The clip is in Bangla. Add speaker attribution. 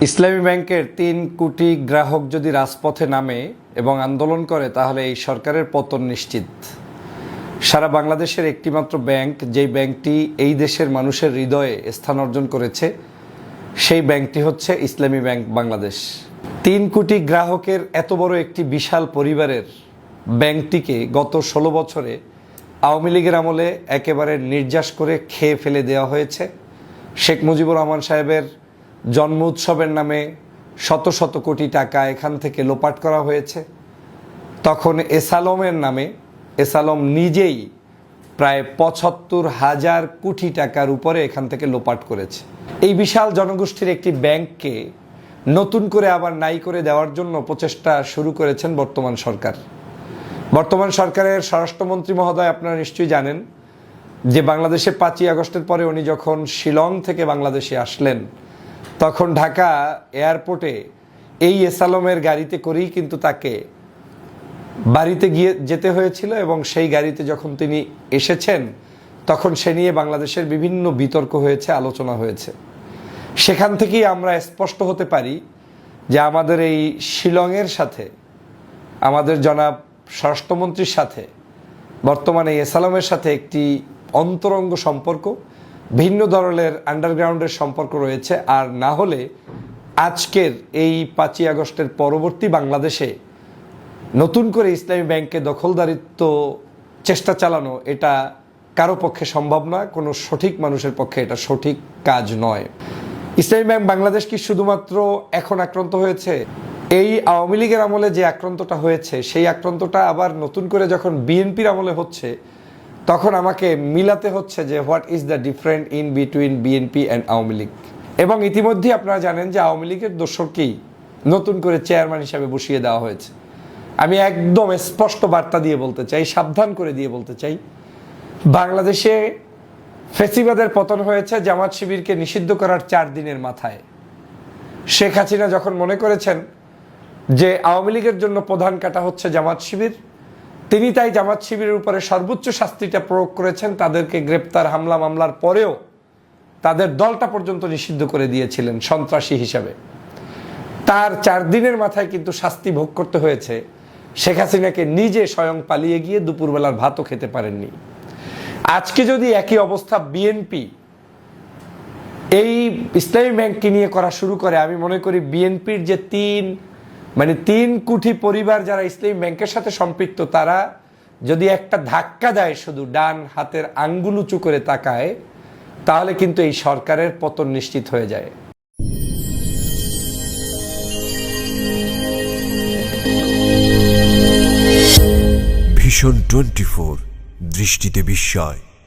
Speaker 1: ইসলামী ব্যাংকের ৩ কোটি গ্রাহক যদি রাজপথে নামে এবং আন্দোলন করে তাহলে এই সরকারের পতন নিশ্চিত। সারা বাংলাদেশের একটিমাত্র ব্যাংক, যেই ব্যাংকটি এই দেশের মানুষের হৃদয়ে স্থান অর্জন করেছে, সেই ব্যাংকটি হচ্ছে ইসলামী ব্যাংক বাংলাদেশ। ৩ কোটি গ্রাহকের এত বড় একটি বিশাল পরিবারের ব্যাংকটিকে গত ১৬ বছরে আওয়ামী লীগের আমলে একেবারে নির্যাস করে খেয়ে ফেলে দেওয়া হয়েছে। শেখ মুজিবুর রহমান সাহেবের জন্ম উৎসবের নামে শত শত কোটি টাকা এখান থেকে লোপাট করা হয়েছে। তখন এসালমের নামে এসালম নিজেই প্রায় ৭৫,০০০ কোটি টাকার উপরে এখান থেকে লোপাট করেছে। এই বিশাল জনগোষ্ঠীর একটি ব্যাংককে নতুন করে আবার নাই করে দেওয়ার জন্য প্রচেষ্টা শুরু করেছেন বর্তমান সরকার। বর্তমান সরকারের স্বরাষ্ট্রমন্ত্রী মহোদয়, আপনারা নিশ্চয়ই জানেন যে বাংলাদেশে ৫ই আগস্টের পরে উনি যখন শিলং থেকে বাংলাদেশে আসলেন, তখন ঢাকা এয়ারপোর্টে এই এসালমের গাড়িতে করেই কিন্তু তাকে বাড়িতে যেতে হয়েছিল, এবং সেই গাড়িতে যখন তিনি এসেছেন তখন সে নিয়ে বাংলাদেশের বিভিন্ন বিতর্ক হয়েছে, আলোচনা হয়েছে। সেখান থেকেই আমরা স্পষ্ট হতে পারি যে আমাদের এই শিলংয়ের সাথে, আমাদের জনাব স্বরাষ্ট্রমন্ত্রীর সাথে বর্তমানে এসালমের সাথে একটি অন্তরঙ্গ সম্পর্ক, ভিন্ন ধরনের আন্ডারগ্রাউন্ডের সম্পর্ক রয়েছে। আর না হলে আজকের এই ৫ই আগস্টের পরবর্তী বাংলাদেশে নতুন করে ইসলামী ব্যাংকে দখলদারিত্ব চেষ্টা চালানো, এটা কারো পক্ষে সম্ভব না, কোনো সঠিক মানুষের পক্ষে এটা সঠিক কাজ নয়। ইসলামী ব্যাংক বাংলাদেশ কি শুধুমাত্র এখন আক্রান্ত হয়েছে? এই আওয়ামী লীগের আমলে যে আক্রান্তটা হয়েছে, সেই আক্রান্তটা আবার নতুন করে যখন বিএনপির আমলে হচ্ছে, তখন আমাকে মিলাতে হচ্ছে যে what is the different in between BNP and Awami League. এবং ইতিমধ্যেই আপনারা জানেন যে আওয়ামী লীগের দোসরকেই নতুন করে চেয়ারম্যান হিসাবে বসিয়ে দেওয়া হয়েছে। আমি একদম স্পষ্ট বার্তা দিয়ে বলতে চাই, সাবধান করে দিয়ে বলতে চাই, বাংলাদেশে ফ্যাসিবাদের পতন হয়েছে জামাত শিবিরকে নিষিদ্ধ করার ৪ দিনের মাথায়। শেখ হাসিনা যখন মনে করেছেন যে আওয়ামী লীগের জন্য প্রধান কাটা হচ্ছে জামাত শিবির, তিনি তাই জামাত শিবিরের উপরে সর্বোচ্চ শাস্তিটা প্রয়োগ করেছেন। তাদেরকে গ্রেপ্তার, হামলা মামলার পরেও তাদের দলটা পর্যন্ত নিষিদ্ধ করে দিয়েছিলেন সন্ত্রাসী হিসাবে। তার ৪ দিনের মাথায় কিন্তু শাস্তি ভোগ করতে হয়েছে শেখ হাসিনাকে, নিজে স্বয়ং পালিয়ে গিয়ে দুপুরবেলার ভাতও খেতে পারেননি। আজকে যদি একই অবস্থা বিএনপি এই ইসলামী ব্যাংককে নিয়ে করা শুরু করে, আমি মনে করি বিএনপির যে ৩ কোটি পরিবার যারা ইসলামী ব্যাংকের সাথে সম্পৃক্ত, তারা যদি একটা ধাক্কা দেয়, শুধু ডান হাতের আঙ্গুল উঁচু করে তাকায়, তাহলে কিন্তু এই সরকারের পতন নিশ্চিত হয়ে যায়।
Speaker 2: ভিশন 24, দৃষ্টিতে বিস্ময়।